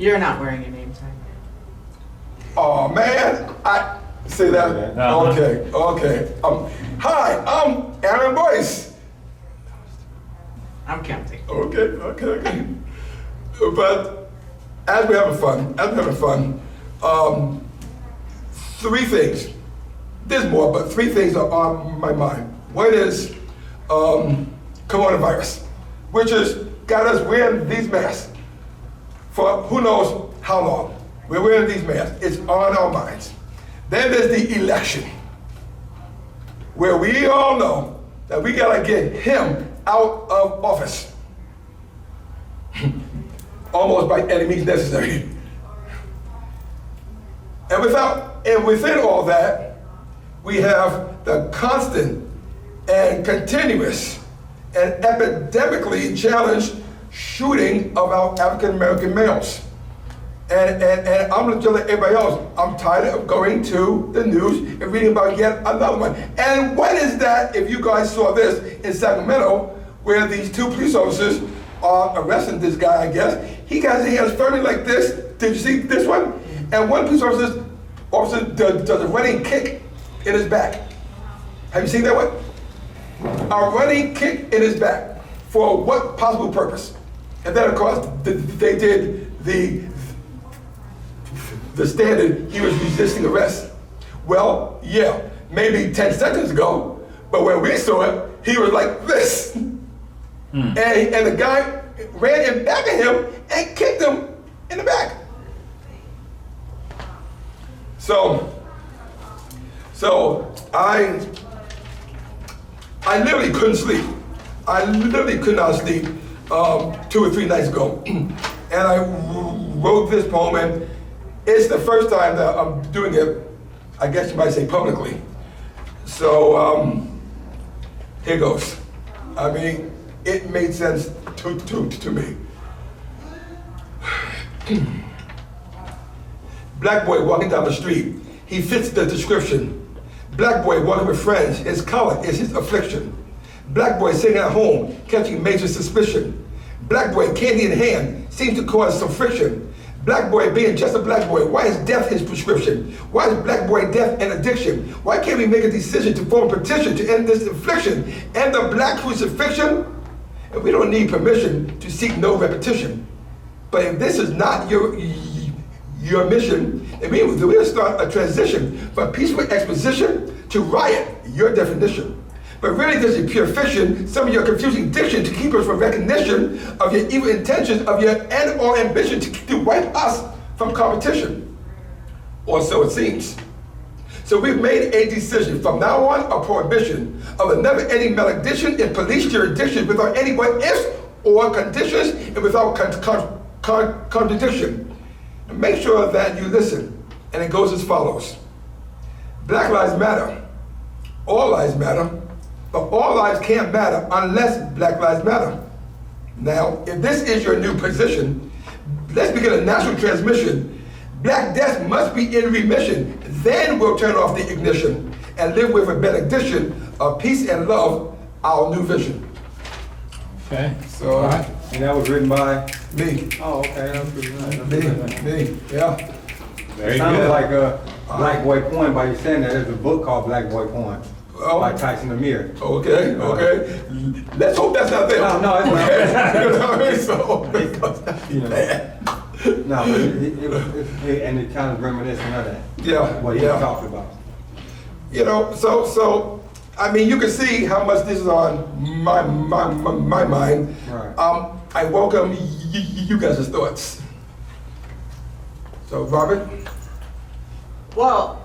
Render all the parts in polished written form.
You're not wearing a name tag. Oh man, I see that. Okay. Hi, I'm Aaron Boyce. I'm counting. Okay. But as we're having fun, three things. There's more, but three things are on my mind. One is coronavirus, which has got us wearing these masks for who knows how long. We're wearing these masks. It's on our minds. Then there's the election, where we all know that we gotta get him out of office. Almost by any means necessary. And within all that, we have the constant and continuous and epidemically challenged shooting of our African American males. And I'm gonna tell everybody else, I'm tired of going to the news and reading about yet another one. And what is that, if you guys saw this in Sacramento, where these two police officers are arresting this guy, I guess. He got his hands firmly like this. Did you see this one? And one police officer does a running kick in his back. Have you seen that one? A running kick in his back. For what possible purpose? And then of course, they did the standard, he was resisting arrest. Well, yeah, maybe 10 seconds ago, but when we saw it, he was like this. And the guy ran in back of him and kicked him in the back. So I literally couldn't sleep. I literally could not sleep 2 or 3 nights ago. And I wrote this poem, and it's the first time that I'm doing it, I guess you might say publicly. So here goes. I mean, it made sense to me. Black boy walking down the street, he fits the description. Black boy walking with friends, his color is his affliction. Black boy sitting at home, catching major suspicion. Black boy, candy in hand, seems to cause some friction. Black boy being just a black boy, why is death his prescription? Why is black boy death an addiction? Why can't we make a decision to form a petition to end this affliction? End the black crucifixion? And we don't need permission to seek no repetition. But if this is not your mission, then we'll start a transition from peaceful exposition to riot, your definition. But really this is pure fiction, some of your confusing diction to keep us from recognition of your evil intentions, of your end or ambition to wipe us from competition. Or so it seems. So we've made a decision from now on, a prohibition of a never-ending malediction in police jurisdiction without any what ifs or conditions and without contradiction. And make sure that you listen. And it goes as follows. Black lives matter. All lives matter. But all lives can't matter unless Black lives matter. Now, if this is your new position, let's begin a national transmission. Black death must be in remission. Then we'll turn off the ignition and live with a benediction of peace and love, our new vision. Okay. So, all right. And that was written by me. Oh, okay. That was pretty nice. Me, yeah. Very It sounded good. like a Black Boy Poem by you saying that. There's a book called Black Boy Poem by Tyson Amir. Okay. Let's hope that's not there. No, it's not. You know what I mean? So, You know. No, but and it kind of reminiscent of that. yeah, What he talked about. You know, so I mean, you can see how much this is on my mind. Right. I welcome you guys' thoughts. So, Robert? Well,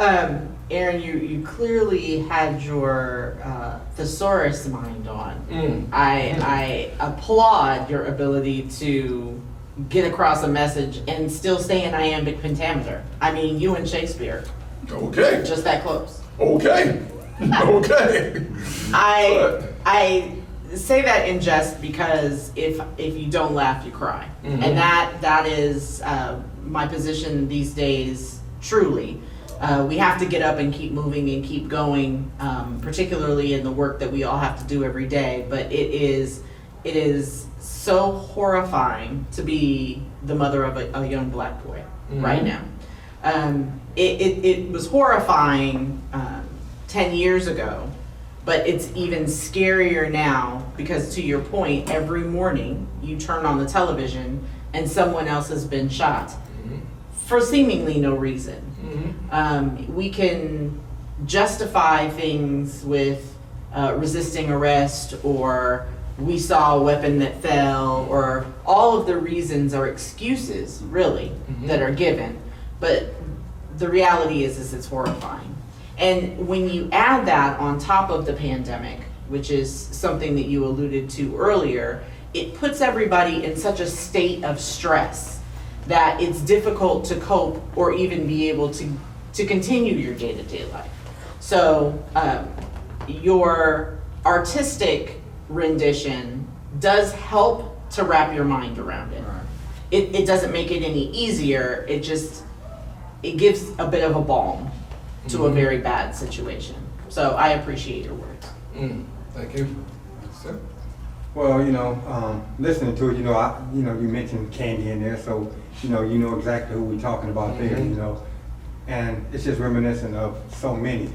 Aaron, you clearly had your thesaurus mind on. I applaud your ability to get across a message and still stay in iambic pentameter. I mean, you and Shakespeare, Okay. just that close. Okay. I say that in jest because if you don't laugh, you cry, and that is my position these days. Truly, we have to get up and keep moving and keep going, particularly in the work that we all have to do every day. But it it is so horrifying to be the mother of a young black boy right now. It was horrifying 10 years ago, but it's even scarier now because, to your point, every morning you turn on the television and someone else has been shot for seemingly no reason. We can justify things with resisting arrest, or we saw a weapon that fell, or all of the reasons or excuses really that are given. But the reality is it's horrifying. And when you add that on top of the pandemic, which is something that you alluded to earlier, it puts everybody in such a state of stress that it's difficult to cope or even be able to continue your day-to-day life. So your artistic rendition does help to wrap your mind around it. It doesn't make it any easier, it gives a bit of a balm to a very bad situation. So I appreciate your words. Thank you. Sir? Well, listening to it, you mentioned Candy in there, so you know exactly who we're talking about there, and it's just reminiscent of so many,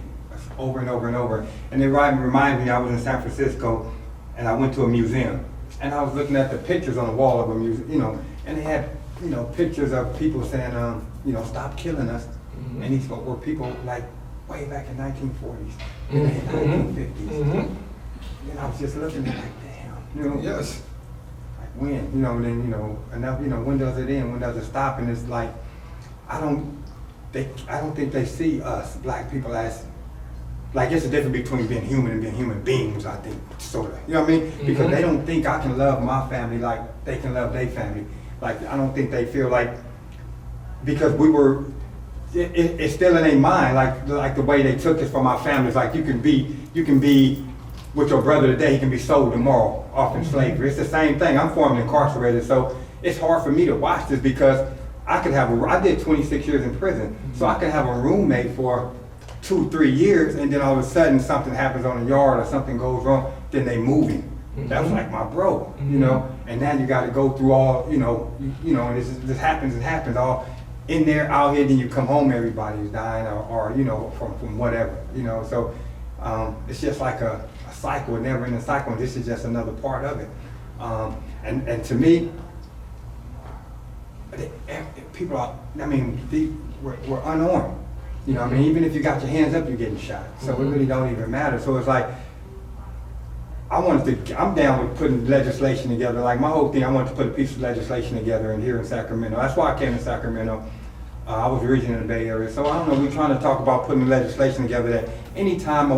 over and over and over. And it reminds me, I was in San Francisco, and I went to a museum, and I was looking at the pictures on the wall of a museum, and they had, pictures of people saying, stop killing us. And these were people like way back in 1940s, in the 1950s. And I was just looking at like, damn, Yes. like when, enough, when does it end? When does it stop? And it's like, I don't think they see us black people as, like, it's a difference between being human and being human beings, I think, sort of. You know what I mean? Because they don't think I can love my family like they can love their family. Like, I don't think they feel like, because we were, it's still in their mind, like the way they took us from our families. Like, you can be with your brother today, he can be sold tomorrow off in slavery. It's the same thing. I'm formerly incarcerated, so it's hard for me to watch this because I did 26 years in prison, so I could have a roommate for 2-3 years, and then all of a sudden something happens on the yard or something goes wrong, then they move him. That was like my bro, and now you got to go through all, and this happens all in there, out here, then you come home, everybody's dying or from whatever, so it's just like a cycle, a never-ending cycle, and this is just another part of it. And to me, people are, we're unarmed. Even if you got your hands up, you're getting shot. So it really don't even matter. So it's like, I'm down with putting legislation together. Like, my whole thing, I wanted to put a piece of legislation together here in Sacramento. That's why I came to Sacramento. I was originally in the Bay Area. So I don't know, we're trying to talk about putting legislation together that anytime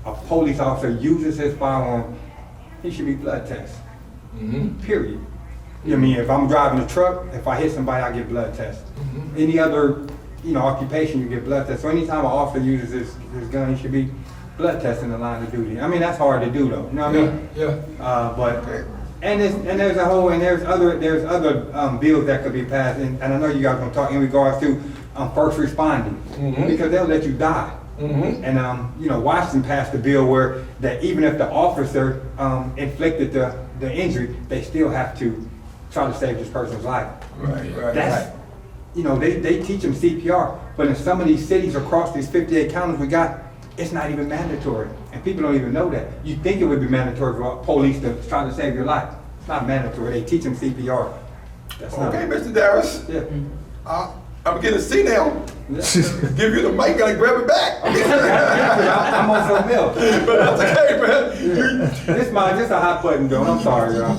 a police officer uses his firearm, he should be blood tested. Period. If I'm driving a truck, if I hit somebody, I get blood tested. Any other occupation, you get blood tested. So anytime an officer uses his gun, he should be blood testing the line of duty. That's hard to do though. You know what I mean? Yeah. But there's other bills that could be passed, and I know you guys are gonna talk in regards to first responding, because they'll let you die. And Washington passed a bill where that even if the officer inflicted the injury, they still have to try to save this person's life. Right. That's they teach them CPR, but in some of these cities across these 58 counties we got, it's not even mandatory, and people don't even know that. You think it would be mandatory for police to try to save your life. It's not mandatory. They teach them CPR. That's not Okay, Mr. Darris. Yeah. I'm getting a seat now. Give you the mic, gotta grab it back. I'm on some milk. But that's okay, man. This a hot button, though. I'm sorry, y'all.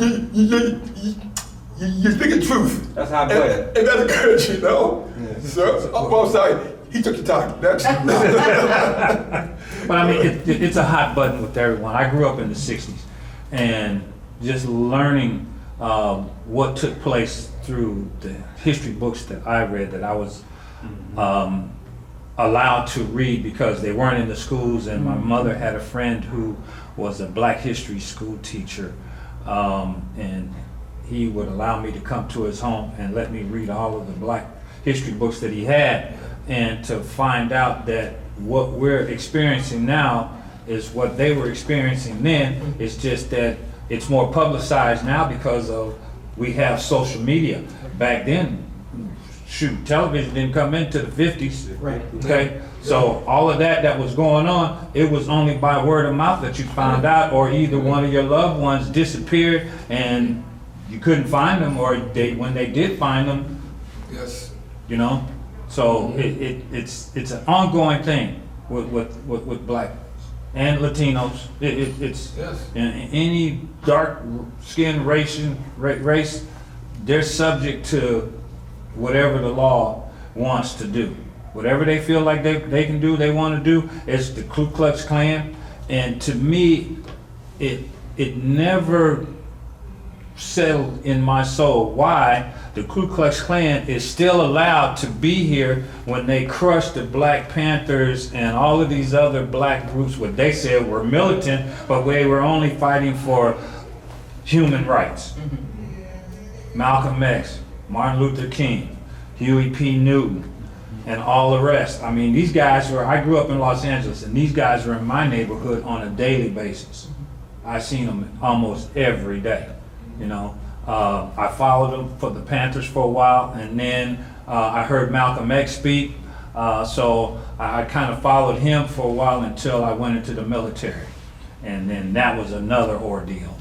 You're speaking truth. That's hot button. And that's encouraging, Yeah. So, well, sorry. He took your time. That's But it's a hot button with everyone. I grew up in the 60s, and just learning what took place through the history books that I read, that I was allowed to read because they weren't in the schools, and my mother had a friend who was a Black history school teacher, and he would allow me to come to his home and let me read all of the Black history books that he had, and to find out that what we're experiencing now is what they were experiencing then. It's just that it's more publicized now because of we have social media. Back then, shoot, television didn't come into the 50s. Right. Okay, so all of that was going on, it was only by word of mouth that you found out, or either one of your loved ones disappeared and you couldn't find them, or when they did find them, Yes. you know. So it's an ongoing thing with black and Latinos. It's Yes. in any dark skin race, they're subject to whatever the law wants to do. Whatever they feel like they can do, they want to do. It's the Ku Klux Klan, and to me, it never settled in my soul why the Ku Klux Klan is still allowed to be here when they crushed the Black Panthers and all of these other black groups, what they said were militant, but they were only fighting for human rights. Malcolm X, Martin Luther King, Huey P. Newton, and all the rest. I mean, these guys I grew up in Los Angeles, and these guys were in my neighborhood on a daily basis. I seen them almost every day, you know. I followed them for the Panthers for a while, and then I heard Malcolm X speak, so I kind of followed him for a while until I went into the military, and then that was another ordeal.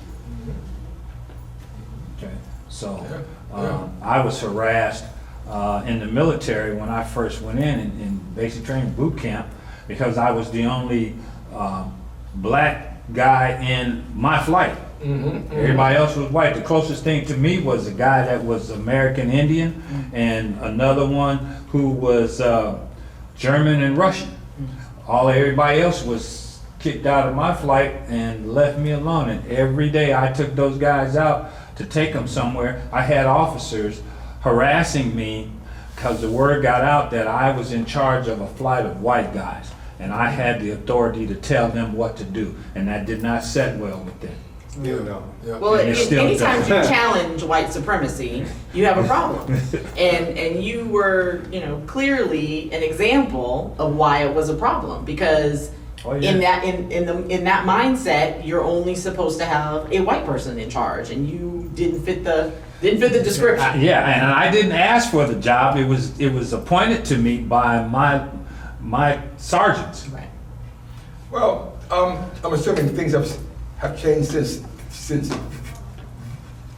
Okay, so I was harassed in the military when I first went in basic training boot camp, because I was the only black guy in my flight. Everybody else was white. The closest thing to me was a guy that was American Indian, and another one who was German and Russian. Everybody else was kicked out of my flight and left me alone. And every day I took those guys out to take them somewhere. I had officers harassing me because the word got out that I was in charge of a flight of white guys, and I had the authority to tell them what to do, and that did not set well with them. Still no. Yeah. Well, And it still anytime you does. challenge white supremacy, you have a problem. And you were, you know, clearly an example of why it was a problem, because Oh, yeah. in that mindset, you're only supposed to have a white person in charge, and you didn't fit the description. Yeah, and I didn't ask for the job. It was appointed to me by my sergeants. Right. Well, I'm assuming things have changed since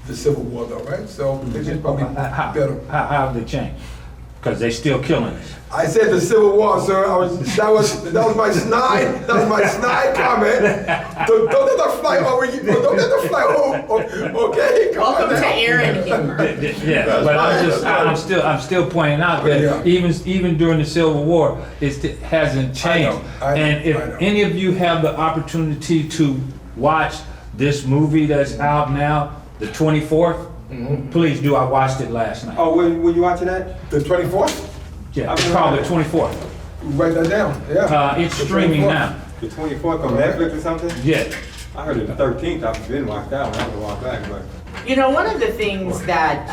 the Civil War, though, right? So things are probably How better. have they changed? Because they still killing us. I said the Civil War, sir. That was my snide. That was my snide comment. Don't let that fly over you. Don't let that fly over. Okay. Come on Welcome to now. Aaron humor. Yeah, That's but right. I'm still pointing out that Yeah. even during the Civil War, it hasn't changed. I know, And if I know. any of you have the opportunity to watch this movie that's out now, the 24th, please do. I watched it last night. Oh, when you watching that? The 24th? Yeah, it's called the 24th. Write that down. Yeah. It's The streaming 24th. now. The 24th on Netflix or something? Yeah. I heard it the 13th. I've been watched that one. I have to walk back, but. You know, one of the things that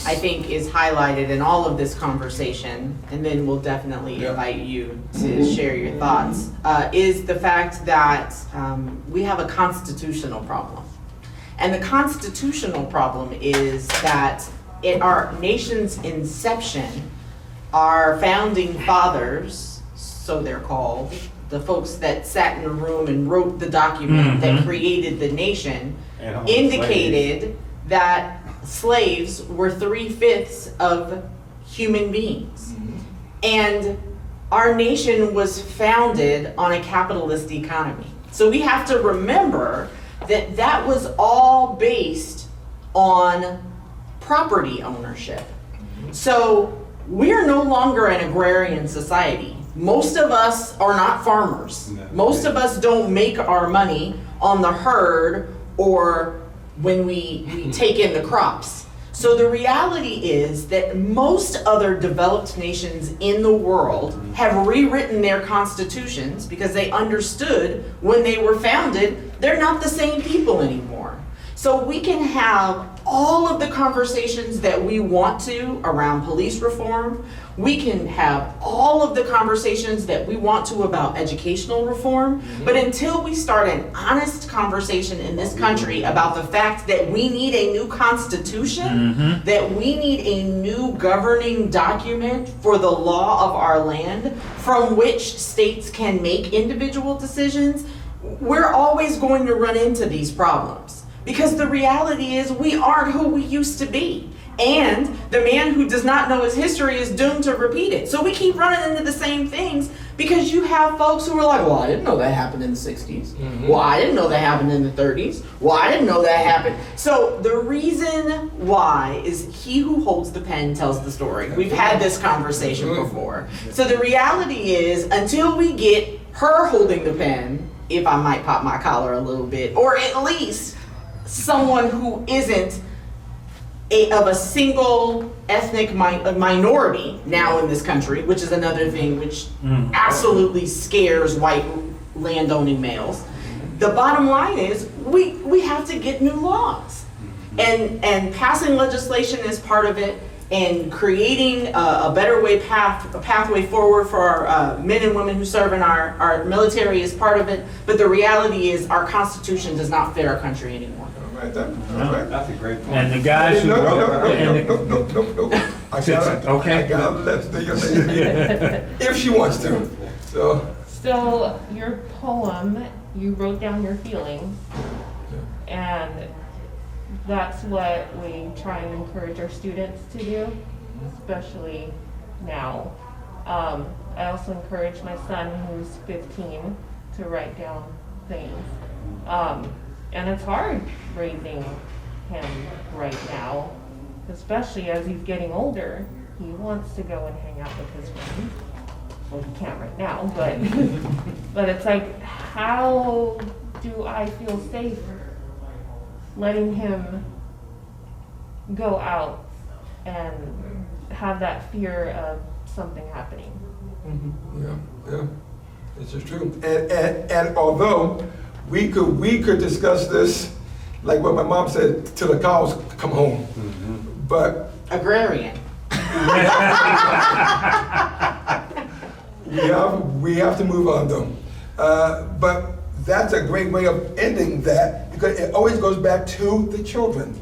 I think is highlighted in all of this conversation, and then we'll definitely Yeah. invite you to share your thoughts, is the fact that we have a constitutional problem. And the constitutional problem is that in our nation's inception, our founding fathers, so they're called, the folks that sat in a room and wrote the document that created the nation, And all indicated that slaves were 3/5 of human beings. And our nation was founded on a capitalist economy. So we have to remember that that was all based on property ownership. So we're no longer an agrarian society. Most of us are not farmers. No. Most of us don't make our money on the herd or when we take in the crops. So the reality is that most other developed nations in the world have rewritten their constitutions because they understood when they were founded, they're not the same people anymore. So we can have all of the conversations that we want to around police reform. We can have all of the conversations that we want to about educational reform. But until we start an honest conversation in this country about the fact that we need a new constitution, that we need a new governing document for the law of our land from which states can make individual decisions, we're always going to run into these problems. Because the reality is we aren't who we used to be. And the man who does not know his history is doomed to repeat it. So we keep running into the same things because you have folks who are like, well, I didn't know that happened in the 60s. Well, I didn't know that happened in the 30s. Well, I didn't know that happened. So the reason why is he who holds the pen tells the story. We've had this conversation before. So the reality is until we get her holding the pen, if I might pop my collar a little bit, or at least someone who isn't of a single ethnic minority now in this country, which is another thing which absolutely scares white landowning males. The bottom line is we have to get new laws, and passing legislation is part of it, and creating a better pathway forward for our men and women who serve in our military is part of it. But the reality is our Constitution does not fit our country anymore. That's a great point. And the guys who No. I gotta let the young lady if she wants to. So your poem, you wrote down your feelings, and that's what we try and encourage our students to do, especially now. I also encourage my son, who's 15, to write down things. And it's hard raising him right now, especially as he's getting older. He wants to go and hang out with his friends. Well, he can't right now, but but it's like, how do I feel safe letting him go out and have that fear of something happening? Yeah, this is true. And although we could discuss this, like what my mom said, till the cows come home. But Agrarian. we have to move on though. But that's a great way of ending that because it always goes back to the children.